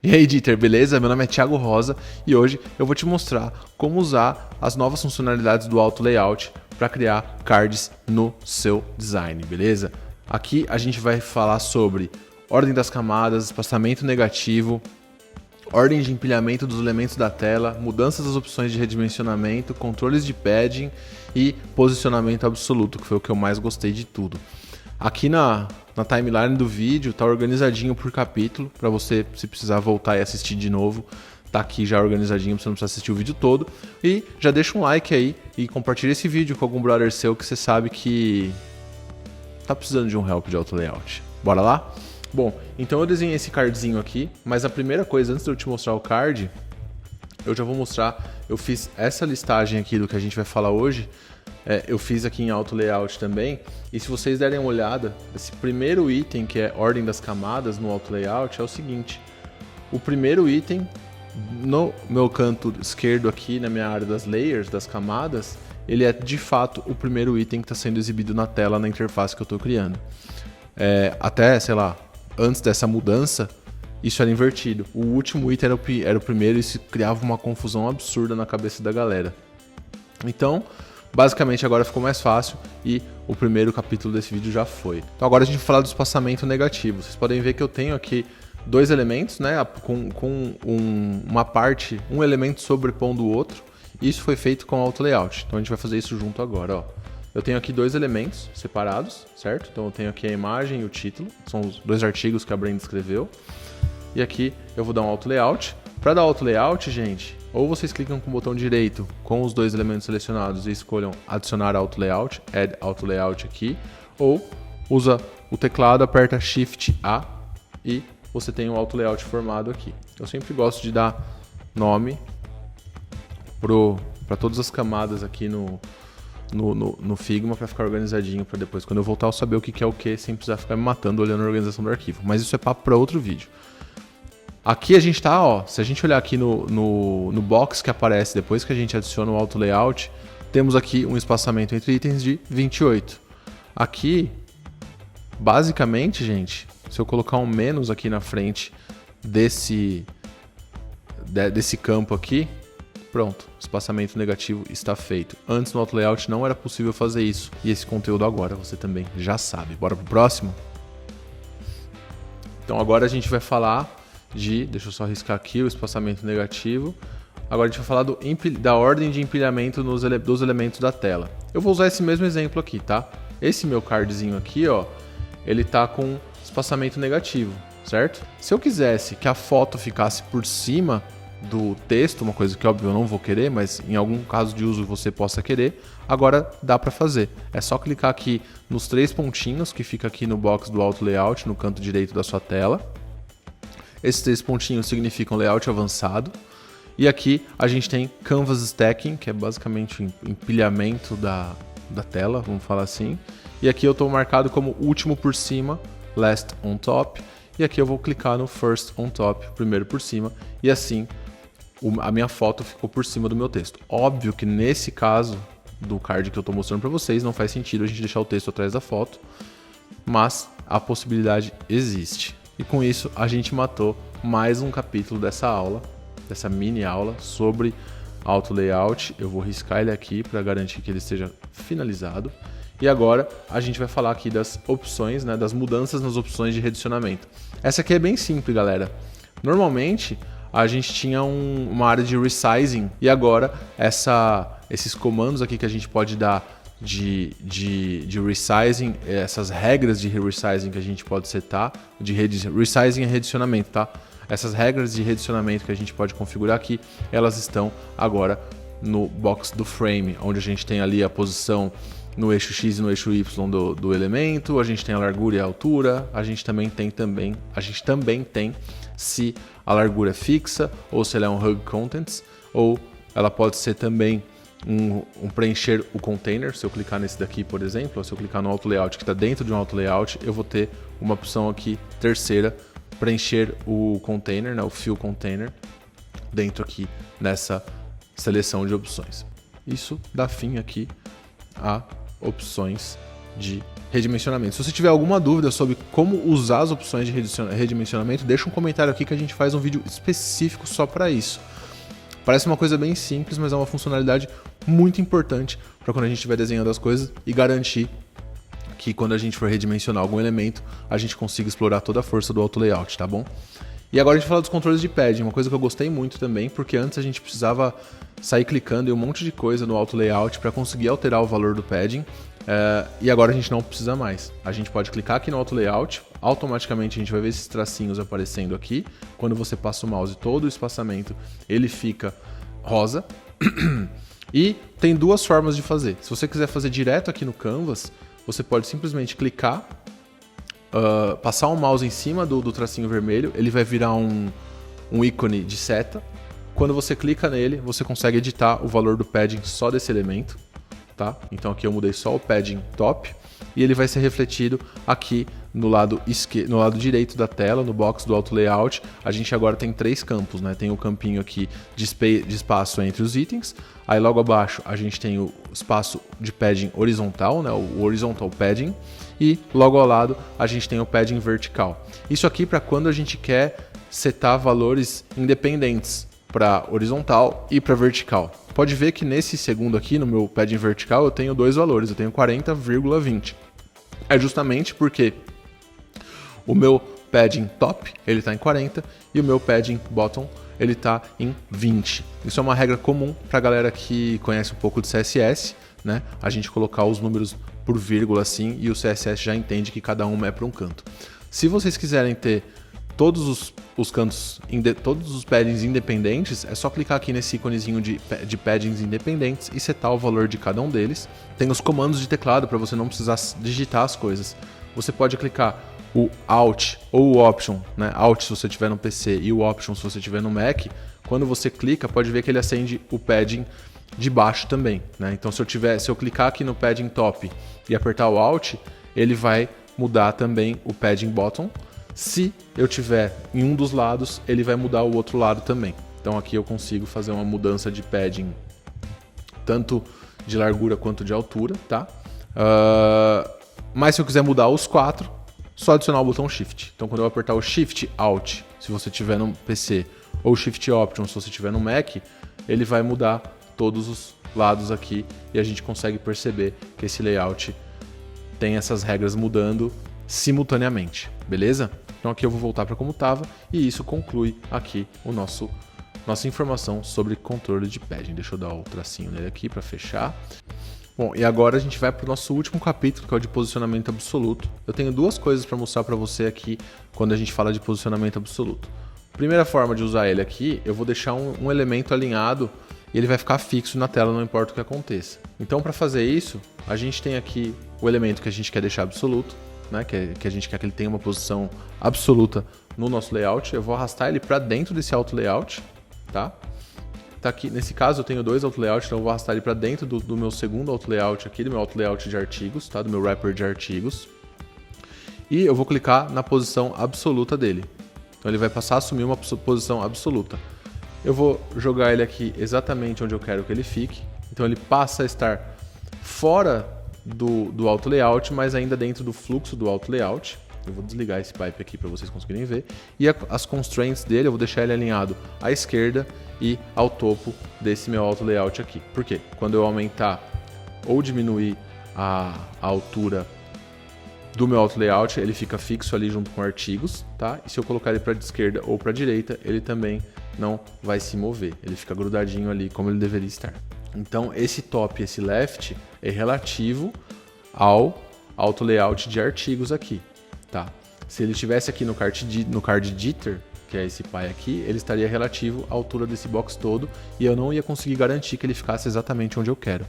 E aí, Dieter, beleza? Meu nome é Thiago Rosa e hoje eu vou te mostrar como usar as novas funcionalidades do Auto Layout para criar cards no seu design, beleza? Aqui a gente vai falar sobre ordem das camadas, espaçamento negativo, ordem de empilhamento dos elementos da tela, mudanças das opções de redimensionamento, controles de padding e posicionamento absoluto, que foi o que eu mais gostei de tudo. Aqui na timeline do vídeo tá organizadinho por capítulo, para você, se precisar voltar e assistir de novo, tá aqui já organizadinho, pra você não precisar assistir o vídeo todo. E já deixa um like aí e compartilha esse vídeo com algum brother seu que você sabe que tá precisando de um help de auto layout. Bora lá? Bom, então eu desenhei esse cardzinho aqui, mas a primeira coisa, antes de eu te mostrar o card, eu já vou mostrar, eu fiz essa listagem aqui do que a gente vai falar hoje, eu fiz aqui em Auto Layout também, e se vocês derem uma olhada, esse primeiro item, que é ordem das camadas no Auto Layout, é o seguinte, o primeiro item, no meu canto esquerdo aqui, na minha área das layers, das camadas, ele é de fato o primeiro item que está sendo exibido na tela, na interface que eu estou criando. Até, sei lá, antes dessa mudança, isso era invertido. O último item era o primeiro e isso criava uma confusão absurda na cabeça da galera. Então, basicamente agora ficou mais fácil e o primeiro capítulo desse vídeo já foi. Então agora a gente vai falar do espaçamento negativo. Vocês podem ver que eu tenho aqui dois elementos, né, com uma parte, um elemento sobrepondo o outro. Isso foi feito com Auto Layout. Então a gente vai fazer isso junto agora, ó. Eu tenho aqui dois elementos separados, certo? Então eu tenho aqui a imagem e o título, são os dois artigos que a Brenda escreveu. E aqui eu vou dar um Auto Layout. Para dar Auto Layout, gente, ou vocês clicam com o botão direito com os dois elementos selecionados e escolham adicionar Auto Layout, Add Auto Layout aqui, ou usa o teclado, aperta Shift A e você tem o Auto Layout formado aqui. Eu sempre gosto de dar nome para todas as camadas aqui no Figma para ficar organizadinho, para depois, quando eu voltar, eu saber o que é o que, sem precisar ficar me matando olhando a organização do arquivo. Mas isso é papo para outro vídeo. Aqui a gente tá, ó, se a gente olhar aqui no box que aparece depois que a gente adiciona o Auto Layout, temos aqui um espaçamento entre itens de 28. Aqui, basicamente, gente, se eu colocar um menos aqui na frente desse campo aqui, pronto, espaçamento negativo está feito. Antes no Auto Layout não era possível fazer isso, e esse conteúdo agora você também já sabe. Bora pro próximo? Então agora a gente vai falar deixa eu só riscar aqui o espaçamento negativo. Agora a gente vai falar da ordem de empilhamento dos elementos da tela. Eu vou usar esse mesmo exemplo aqui, tá? Esse meu cardzinho aqui, ó, ele tá com espaçamento negativo, certo? Se eu quisesse que a foto ficasse por cima do texto, uma coisa que óbvio eu não vou querer, mas em algum caso de uso você possa querer, agora dá para fazer. É só clicar aqui nos três pontinhos que fica aqui no box do Auto Layout, no canto direito da sua tela. Esses três pontinhos significam layout avançado. E aqui a gente tem Canvas Stacking, que é basicamente o empilhamento da tela, vamos falar assim. E aqui eu estou marcado como último por cima, last on top. E aqui eu vou clicar no first on top, primeiro por cima. E assim a minha foto ficou por cima do meu texto. Óbvio que nesse caso do card que eu estou mostrando para vocês, não faz sentido a gente deixar o texto atrás da foto. Mas a possibilidade existe. E com isso a gente matou mais um capítulo dessa aula, dessa mini aula sobre Auto Layout. Eu vou riscar ele aqui para garantir que ele esteja finalizado. E agora a gente vai falar aqui das opções, né, das mudanças nas opções de redicionamento. Essa aqui é bem simples, galera. Normalmente a gente tinha uma área de resizing e agora esses comandos aqui que a gente pode dar de resizing, essas regras de resizing que a gente pode setar, resizing é redicionamento, tá? Essas regras de redicionamento que a gente pode configurar aqui, elas estão agora no box do frame, onde a gente tem ali a posição no eixo X e no eixo Y do elemento, a gente tem a largura e a altura, a gente também tem se a largura é fixa ou se ela é um hug contents, ou ela pode ser também um preencher o container. Se eu clicar nesse daqui, por exemplo, ou se eu clicar no Auto Layout que está dentro de um Auto Layout, eu vou ter uma opção aqui, terceira, preencher o container, né, o fill container, dentro aqui nessa seleção de opções. Isso dá fim aqui a opções de redimensionamento. Se você tiver alguma dúvida sobre como usar as opções de redimensionamento, deixa um comentário aqui que a gente faz um vídeo específico só para isso. Parece uma coisa bem simples, mas é uma funcionalidade muito importante para quando a gente estiver desenhando as coisas e garantir que quando a gente for redimensionar algum elemento, a gente consiga explorar toda a força do Auto Layout, tá bom? E agora a gente fala dos controles de padding, uma coisa que eu gostei muito também, porque antes a gente precisava sair clicando em um monte de coisa no Auto Layout para conseguir alterar o valor do padding, e agora a gente não precisa mais. A gente pode clicar aqui no Auto Layout, automaticamente a gente vai ver esses tracinhos aparecendo aqui. Quando você passa o mouse, todo o espaçamento ele fica rosa. E tem duas formas de fazer. Se você quiser fazer direto aqui no Canvas, você pode simplesmente clicar, passar o mouse em cima do tracinho vermelho, ele vai virar um ícone de seta. Quando você clica nele, você consegue editar o valor do padding só desse elemento, tá? Então aqui eu mudei só o padding top e ele vai ser refletido aqui no lado direito da tela, no box do Auto Layout. A gente agora tem 3 campos, né? Tem o campinho aqui de espaço entre os itens, aí logo abaixo a gente tem o espaço de padding horizontal, né? O horizontal padding, e logo ao lado a gente tem o padding vertical. Isso aqui para quando a gente quer setar valores independentes para horizontal e para vertical. Pode ver que nesse segundo aqui, no meu padding vertical, eu tenho 2 valores, eu tenho 40,20. É justamente porque o meu padding top ele está em 40 e o meu padding bottom ele está em 20. Isso é uma regra comum para a galera que conhece um pouco de CSS, né? A gente colocar os números por vírgula assim e o CSS já entende que cada um é para um canto. Se vocês quiserem ter todos os cantos, todos os paddings independentes, é só clicar aqui nesse íconezinho de paddings independentes e setar o valor de cada um deles. Tem os comandos de teclado para você não precisar digitar as coisas. Você pode clicar o Alt ou o Option, né? Alt se você tiver no PC e o Option se você tiver no Mac. Quando você clica, pode ver que ele acende o padding de baixo também, né? Então se eu clicar aqui no padding top e apertar o Alt, ele vai mudar também o padding bottom. Se eu tiver em um dos lados, ele vai mudar o outro lado também. Então aqui eu consigo fazer uma mudança de padding tanto de largura quanto de altura, tá? Mas se eu quiser mudar os 4, só adicionar o botão Shift. Então quando eu apertar o Shift Alt, se você tiver no PC, ou Shift Option se você tiver no Mac, ele vai mudar todos os lados aqui e a gente consegue perceber que esse layout tem essas regras mudando simultaneamente, beleza? Então aqui eu vou voltar para como estava e isso conclui aqui o nossa informação sobre controle de padding. Deixa eu dar o tracinho nele aqui para fechar. Bom, e agora a gente vai para o nosso último capítulo, que é o de posicionamento absoluto. Eu tenho 2 coisas para mostrar para você aqui quando a gente fala de posicionamento absoluto. Primeira forma de usar ele aqui, eu vou deixar um elemento alinhado e ele vai ficar fixo na tela, não importa o que aconteça. Então para fazer isso, a gente tem aqui o elemento que a gente quer deixar absoluto, né, que a gente quer que ele tenha uma posição absoluta no nosso layout. Eu vou arrastar ele para dentro desse Auto Layout, tá? Tá aqui, nesse caso eu tenho 2 Auto Layouts, então eu vou arrastar ele para dentro do meu segundo Auto Layout aqui, do meu Auto Layout de artigos, tá? Do meu wrapper de artigos. E eu vou clicar na posição absoluta dele. Então ele vai passar a assumir uma posição absoluta. Eu vou jogar ele aqui exatamente onde eu quero que ele fique. Então ele passa a estar fora do Auto Layout, mas ainda dentro do fluxo do Auto Layout. Eu vou desligar esse pipe aqui para vocês conseguirem ver. E as constraints dele, eu vou deixar ele alinhado à esquerda e ao topo desse meu Auto Layout aqui. Por quê? Quando eu aumentar ou diminuir a altura do meu Auto Layout, ele fica fixo ali junto com artigos, tá? E se eu colocar ele para a esquerda ou para a direita, ele também não vai se mover. Ele fica grudadinho ali como ele deveria estar. Então esse top e esse left é relativo ao Auto Layout de artigos aqui, tá? Se ele estivesse aqui no card jitter, que é esse pai aqui, ele estaria relativo à altura desse box todo e eu não ia conseguir garantir que ele ficasse exatamente onde eu quero.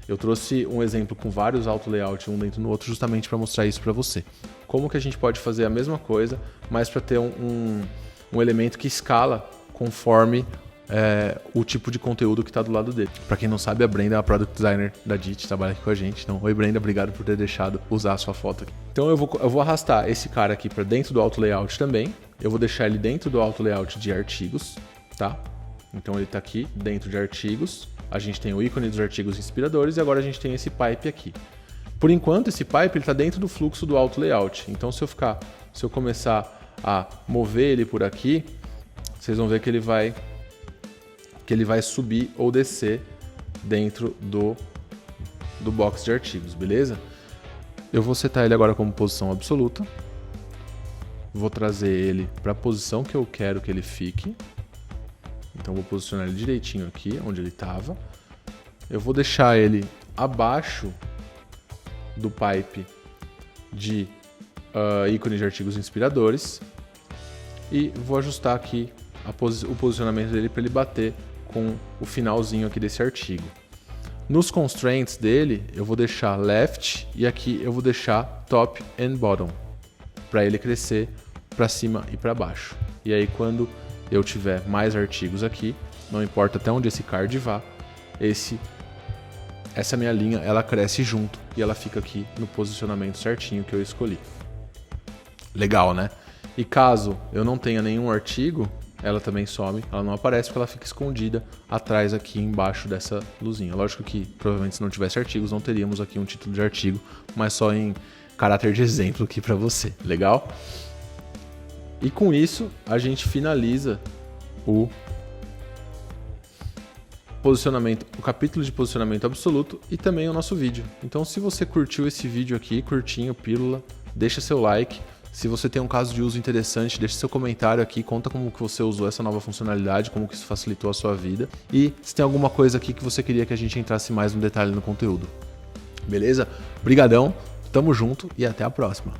Eu trouxe um exemplo com vários Auto Layouts um dentro do outro justamente para mostrar isso para você. Como que a gente pode fazer a mesma coisa, mas para ter um elemento que escala conforme o tipo de conteúdo que está do lado dele. Para quem não sabe, a Brenda é a Product Designer da DIT, trabalha aqui com a gente. Então, oi Brenda, obrigado por ter deixado usar a sua foto aqui. Então eu vou arrastar esse cara aqui para dentro do Auto Layout também. Eu vou deixar ele dentro do Auto Layout de artigos, tá? Então ele está aqui dentro de artigos. A gente tem o ícone dos artigos inspiradores e agora a gente tem esse pipe aqui. Por enquanto, esse pipe está dentro do fluxo do auto layout. Então, se eu começar a mover ele por aqui, vocês vão ver que ele vai subir ou descer dentro do box de artigos, beleza? Eu vou setar ele agora como posição absoluta. Vou trazer ele para a posição que eu quero que ele fique. Então, vou posicionar ele direitinho aqui, onde ele estava. Eu vou deixar ele abaixo do pipe de ícone de artigos inspiradores e vou ajustar aqui o posicionamento dele para ele bater com o finalzinho aqui desse artigo. Nos constraints dele eu vou deixar left e aqui eu vou deixar top and bottom para ele crescer para cima e para baixo. E aí quando eu tiver mais artigos aqui, não importa até onde esse card vá, essa minha linha ela cresce junto e ela fica aqui no posicionamento certinho que eu escolhi. Legal, né? E caso eu não tenha nenhum artigo, ela também some, ela não aparece porque ela fica escondida atrás aqui embaixo dessa luzinha. Lógico que provavelmente se não tivesse artigos não teríamos aqui um título de artigo, mas só em caráter de exemplo aqui para você. Legal? E com isso a gente finaliza o capítulo de posicionamento absoluto e também o nosso vídeo. Então, se você curtiu esse vídeo aqui, curtinho, pílula, deixa seu like. Se você tem um caso de uso interessante, deixa seu comentário aqui, conta como que você usou essa nova funcionalidade, como que isso facilitou a sua vida. E se tem alguma coisa aqui que você queria que a gente entrasse mais no detalhe no conteúdo. Beleza? Brigadão, tamo junto e até a próxima.